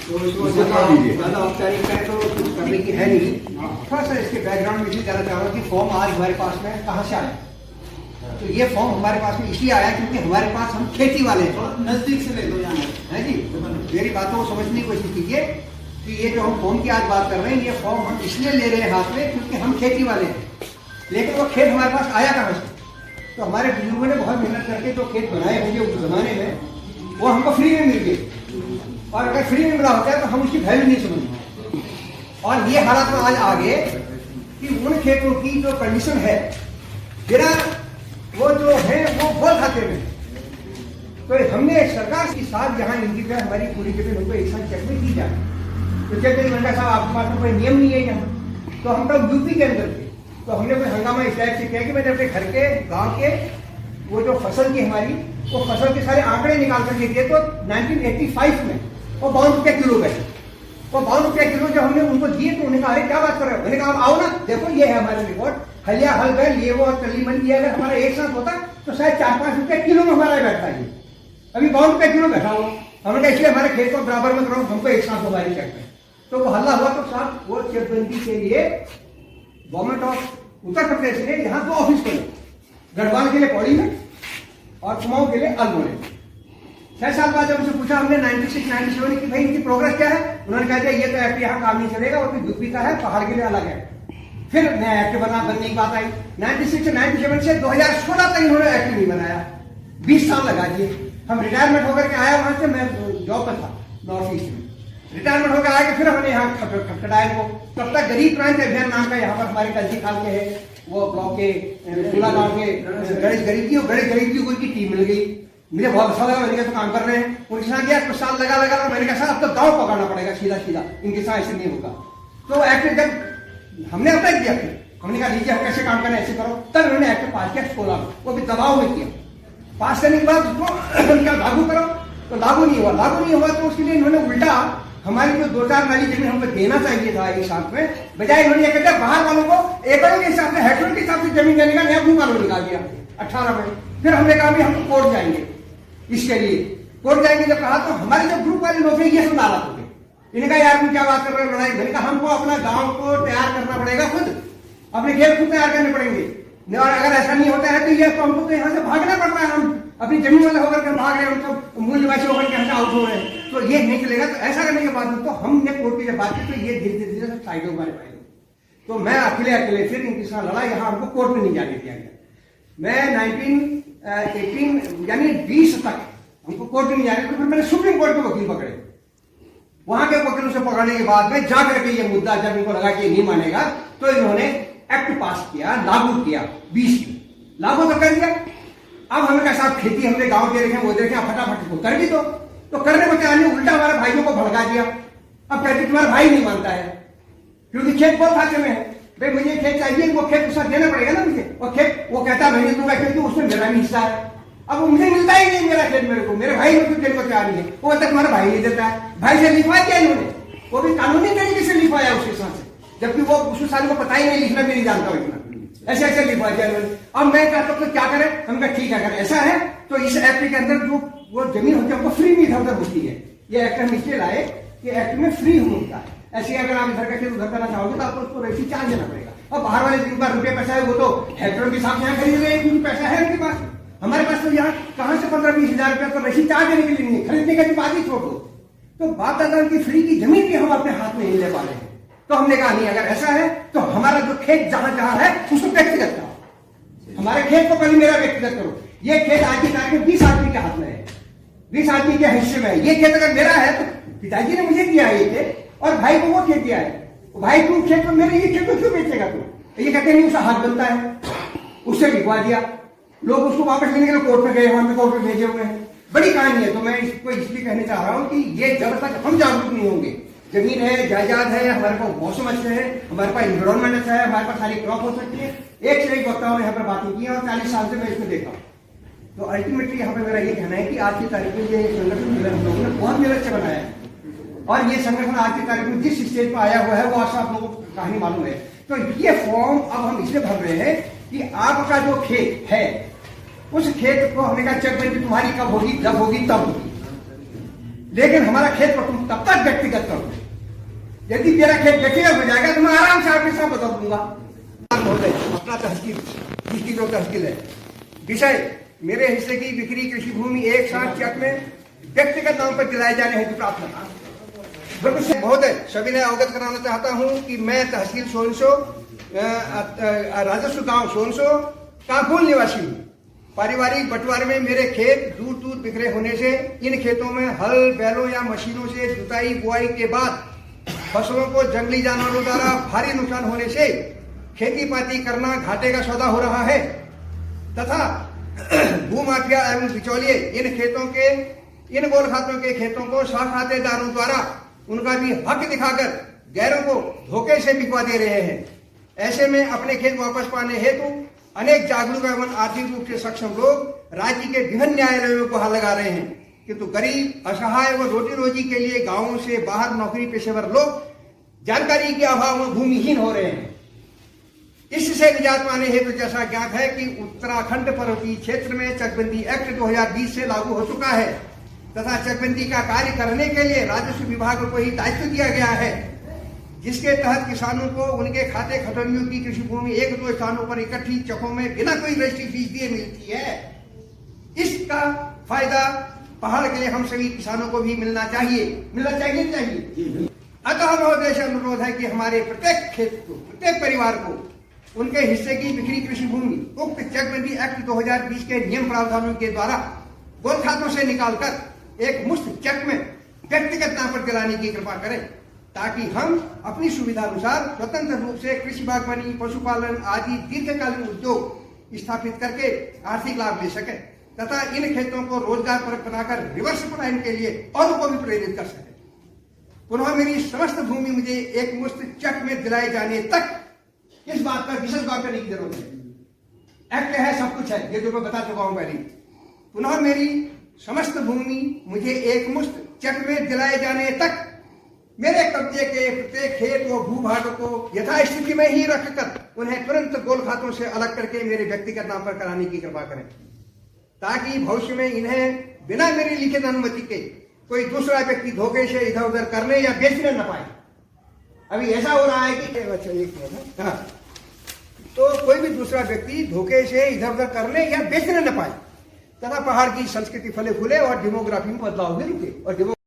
तो इसको ज़्यादा औपचारिकता तो कुछ करने की है नहीं। थोड़ा सा इसके बैकग्राउंड में भी कहना चाह रहा हूँ कि फॉर्म आज हमारे पास में कहाँ से आया। तो ये फॉर्म हमारे पास में इसलिए आया क्योंकि हमारे पास हम खेती वाले हैं। नजदीक से ले लो यहाँ है जी, मेरी बातों को समझने की कोशिश कीजिए कि ये जो हम फॉर्म की आज बात कर रहे हैं, ये फॉर्म हम इसलिए ले रहे हैं हाथ में क्योंकि हम खेती वाले हैं। लेकिन वो खेत हमारे पास आया कहाँ से? तो हमारे बुजुर्गों ने बहुत मेहनत करके जो खेत बनाए होंगे उस जमाने में, वो हमको फ्री में मिल गए। और अगर फ्री में मिला होता है तो हम उसकी वैल्यू नहीं समझते। और ये हालात में आज आ गए कि उन खेतों की जो कंडीशन है, बिना वो जो है वो बोल खाते में, तो हमने सरकार के साथ यहाँ इनकी जो हमारी पूरी जमीन हमको एक साथ चेक में की जाए। तो चेक में मंडा साहब आपके पास में कोई नियम नहीं है यहाँ। तो हम लोग यूपी के अंदर थे, तो हमने कोई हंगामा इस टाइप से किया कि मैंने अपने घर के गांव के वो जो फसल की हमारी वो फसल के सारे आंकड़े निकाल करके दिए। तो 1985 में वो 52 रुपये किलो गए। वो 52 रुपये किलो जब हमने उनको दिए तो उन्हें कहा अरे क्या बात कर रहे हो। मैंने कहा आओ ना देखो ये है हमारे रिकॉर्ड, हलिया हल बैल ये वो और कली मंडी अगर हमारा एक साथ होता तो शायद 4-5 रुपये किलो में हमारा बैठता है। अभी 52 रुपये किलो बैठा हुआ। हमने कहा इसलिए हमारे खेत को बराबर में करो, हमको एक साथ हमारी चेक में। तो वो हल्ला हुआ। तो साहब वो चेकबंदी के लिए गवर्नमेंट ऑफ उत्तर प्रदेश ने यहाँ 2 ऑफिस खोले, गढ़वाल के लिए पौड़ी में और कुमाऊं के लिए अल्मोड़े में। 6 साल बाद जब उनसे पूछा हमने 96-97 की भाई इनकी प्रोग्रेस क्या है, उन्होंने कहा ये तो एक्ट यहाँ काम नहीं चलेगा, वो तो यूपी का है, पहाड़ के लिए अलग है। फिर नया एक्ट बनने की बात आई। 96-97 से 2016 तक इन्होंने एक्ट नहीं बनाया। 20 साल लगा दिए। हम रिटायरमेंट होकर के आया, वहां से मैं जॉब पर था नॉर्थ ईस्ट में, रिटायरमेंट होकर आया कि फिर हमने यहाँ खटखटाया को। तब तक गरीब क्रांति अभियान नाम का यहाँ पर हमारे कल्जी खाल के है वो ब्लॉक के टूला गांव के गणेश गरीब जी की टीम मिल गई। मुझे बहुत अच्छा लगा। मैंने कहा तो काम कर रहे हैं उनके साथ गया, कुछ साल लगा मैंने कहा अब तो गाँव पकड़ना पड़ेगा सीधा इनके साथ ऐसे नहीं होगा। तो एक्ट जब हमने अप्लाई किया फिर हमने कहा लीजिए हम कैसे काम करें ऐसे करो, तब उन्होंने एक्ट पास किया 16 में। वो भी दबाव में किया। पास करने के बाद उसको लागू करो तो लागू नहीं हुआ। तो उसके लिए इन्होंने उल्टा हमारी जो 2-4 नाली जमीन हमको देना चाहिए था एक साथ में, बजाय इन्होंने कहते बाहर वालों को एकड़ के हिसाब से हेक्टेयर के हिसाब से जमीन देने का नया भू कानून निकाल दिया 18 में। फिर हमने कहा भी हम कोर्ट जाएंगे इसके लिए। कोर्ट जाएंगे जब कहा तो हमारे जो ग्रुप वाले लोग हैं ये सब नाराज हो गए। इन्हें कहा यार तुम क्या बात कर रहे हो लड़ाई। मैंने कहा हमको अपना गाँव को तैयार करना पड़ेगा, खुद अपने खेत खुद तैयार करने पड़ेंगे। और अगर ऐसा नहीं होता है तो ये तो हमको तो यहाँ से भागना पड़ रहा है। हम अपनी जमीन वाले होकर के भाग रहे हैं, उनको मूल निवासी होकर के यहाँ से आउट हो रहे हैं, तो ये नहीं चलेगा। तो ऐसा करने के बाद तो हमने कोर्ट की जब बात की तो ये धीरे धीरे सब साइड हो हमारे भाई। तो मैं अकेले फिर इनके साथ लड़ा, यहाँ हमको कोर्ट में नहीं जाने दिया गया। मैं 1918 यानी 20 तक हमको कोर्ट में नहीं जाने। तो फिर मैंने सुप्रीम कोर्ट के वकील पकड़े। वहां के वकीलों से पकड़ने के बाद में जाकर के ये मुद्दा जब इनको लगा कि नहीं मानेगा तो इन्होंने एक्ट पास किया, लागू किया 20 में। लागू तो कर दिया। अब हमें कहा साहब खेती हमने गांव के देखे वो देखे, फटाफट इसको कर भी तो करने को क्या उल्टा हमारे भाइयों को भड़का दिया। अब कहते तुम्हारा भाई नहीं मानता है क्योंकि खेत बहुत खाते में है। भाई मुझे खेत चाहिए, वो खेत उसका देना पड़ेगा ना मुझे। और खेत वो कहता मैंने दूंगा क्योंकि उसमें मेरा भी हिस्सा है। अब वो मुझे मिलता ही नहीं मेरा खेत, मेरे को मेरे भाई को देने को तैयार नहीं है। वो कहता तुम्हारा भाई नहीं देता है। भाई से लिखवा दिया इन्होंने, वो भी कानूनी तरीके से लिखवाया उसके साथ से, जबकि वो उसको साल को पता ही नहीं, लिखना भी नहीं जानता हो इतना, ऐसे लिखवा दिया इन्होंने। अब मैं कहता हूँ तो क्या करें। हम कहा ठीक है, अगर ऐसा है तो इस एक्ट के अंदर जो वो जमीन होती है हमको फ्री में इधर उधर होती है। ये एक्ट हम इसलिए लाए कि एक्ट में फ्री होता है। ऐसे अगर आप इधर का खेत उधर करना चाहोगे तो आपको उसको रजिस्ट्री चार्ज देना पड़ेगा। और बाहर वाले जिनके पास रुपये पैसा है वो तो हेक्टेयर के हिसाब से यहाँ खरीद रहे हैं, पैसा है उनके पास। हमारे पास तो यहाँ कहाँ से 15-20 हजार रुपया तो रजिस्ट्री चार्ज देने के लिए नहीं है, खरीदने का भी बात ही छोड़ दो। तो बाप दादा की फ्री की जमीन भी हम अपने हाथ में नहीं ले पा रहे हैं। तो हमने कहा नहीं, अगर ऐसा है तो हमारा जो खेत जहां जहां है उसको व्यक्तिगत करो, हमारे खेत को पहले मेरा व्यक्तिगत करो। ये खेत आज की तारीख में 20 आदमी के हाथ में है, 20 आदमी के हिस्से में है। ये खेत अगर मेरा है तो पिताजी ने मुझे दिया है ये खेत, और भाई को वो खेत दिया है। भाई तुम खेत को मेरे ये खेत को क्यों बेचेगा तू? ये कहते नहीं उसका हाथ बनता है, उससे लिखवा दिया। लोग उसको वापस लेने के लिए कोर्ट में गए, वहां पे कोर्ट में भेजे हुए हैं। बड़ी कहानी है। तो मैं इसको इसलिए कहने चाह रहा हूं कि ये जब तक हम जागरूक नहीं होंगे, जमीन है, जायदाद है, हमारे पास मौसम अच्छे है, हमारे पास एनवायरमेंट अच्छा है, हमारे पास सारी क्रॉप हो सकती है। एक से एक वक्ताओं ने यहाँ पर बातें की और 40 साल से मैं इसको देखा हूँ। तो अल्टीमेटली यहाँ पे मेरा ये कहना है कि आज की तारीख में ये संगठन हम लोगों ने बहुत मेहनत से बनाया है, और ये संगठन आज की तारीख में जिस स्टेज पर आया हुआ है वो आज आप लोगों को कहानी मालूम है। तो ये फॉर्म अब हम इसलिए भर रहे हैं कि आपका जो खेत है उस खेत को हमने कहा चेक बंदी तुम्हारी कब होगी, जब होगी तब होगी। लेकिन हमारा खेत को तुम तब तक व्यक्तिगत करोगे। यदि मेरा खेत व्यक्तिगत हो जाएगा तो मैं आराम से आपके साथ बता दूंगा। अपना तहसील जिसकी जो तहसील है, विषय मेरे हिस्से की बिक्री कृषि भूमि एक साथ चेक में व्यक्तिगत नाम पर दिलाए जाने हेतु प्रार्थना। बिल्कुल महोदय, सभी ने अवगत कराना चाहता हूं कि मैं तहसील सोनसो राजस्व गांव सोनसो का मूल निवासी हूँ। पारिवारिक बंटवारे में मेरे खेत दूर दूर बिखरे होने से इन खेतों में हल बैलों या मशीनों से जुताई बुआई के बाद फसलों को जंगली जानवरों द्वारा भारी नुकसान होने से खेती पाती करना घाटे का सौदा हो रहा है तथा भूमाफिया एवं बिचौलिए इन गोल खातों के खेतों को खातेदारों द्वारा उनका भी हक दिखाकर गैरों को धोखे से बिकवा दे रहे हैं। ऐसे में अपने खेत वापस पाने हेतु अनेक जागरूक एवं आर्थिक रूप से सक्षम लोग राज्य के विभिन्न न्यायालयों में गुहार लगा रहे हैं, किंतु गरीब असहाय व रोटी रोजी के लिए गांवों से बाहर नौकरी पेशेवर लोग जानकारी के अभाव में भूमिहीन हो रहे हैं। इससे निजात पाने हेतु जैसा ज्ञात है कि उत्तराखंड पर्वतीय क्षेत्र में चकबंदी एक्ट 2020 से लागू हो चुका है तथा चकबंदी का कार्य करने के लिए राजस्व विभाग को ही दायित्व दिया गया है, जिसके तहत किसानों को उनके खाते खतौनियों की कृषि भूमि एक दो स्थानों पर इकट्ठी चकों में बिना कोई रजिस्ट्री फीस दिए मिलती है। इसका फायदा पहाड़ के लिए हम सभी किसानों को भी मिलना चाहिए। अतः महोदय से अनुरोध है कि हमारे प्रत्येक खेत को, प्रत्येक परिवार को उनके हिस्से की बिक्री कृषि भूमि उक्त चकबंदी एक्ट 2020 के नियम प्रावधानों के द्वारा गोल खातों से निकालकर एक मुफ्त चेक में व्यक्तिगत नाम पर दिलाने की कृपा करें, ताकि हम अपनी सुविधा अनुसार स्वतंत्र रूप से कृषि बागवानी पशुपालन आदि दीर्घकालीन उद्योग स्थापित करके आर्थिक लाभ ले सके तथा इन खेतों को रोजगार परक बनाकर रिवर्स पलायन के लिए औरों को भी प्रेरित कर सके। पुनः मेरी समस्त भूमि मुझे एक मुफ्त चेक में दिलाए जाने तक इस बात पर विशेष गौर करने की जरूरत है। एक्ट है, सब कुछ है, ये जो मैं बता चुका हूं पहले। पुनः मेरी समस्त भूमि मुझे एक मुफ्त चेक में दिलाए जाने तक मेरे कब्जे के प्रत्येक खेत व भूभाग को यथास्थिति में ही रखकर उन्हें तुरंत गोल खातों से अलग करके मेरे व्यक्तिगत नाम पर कराने की कृपा करें, ताकि भविष्य में इन्हें बिना मेरी लिखित अनुमति के कोई दूसरा व्यक्ति धोखे से इधर उधर करने या बेचने न पाए। अभी ऐसा हो रहा है कि हाँ, तो कोई भी दूसरा व्यक्ति धोखे से इधर उधर करने या बेचने न पाए तथा पहाड़ की संस्कृति फले फूले और डेमोग्राफी में बदलाव भी रुके और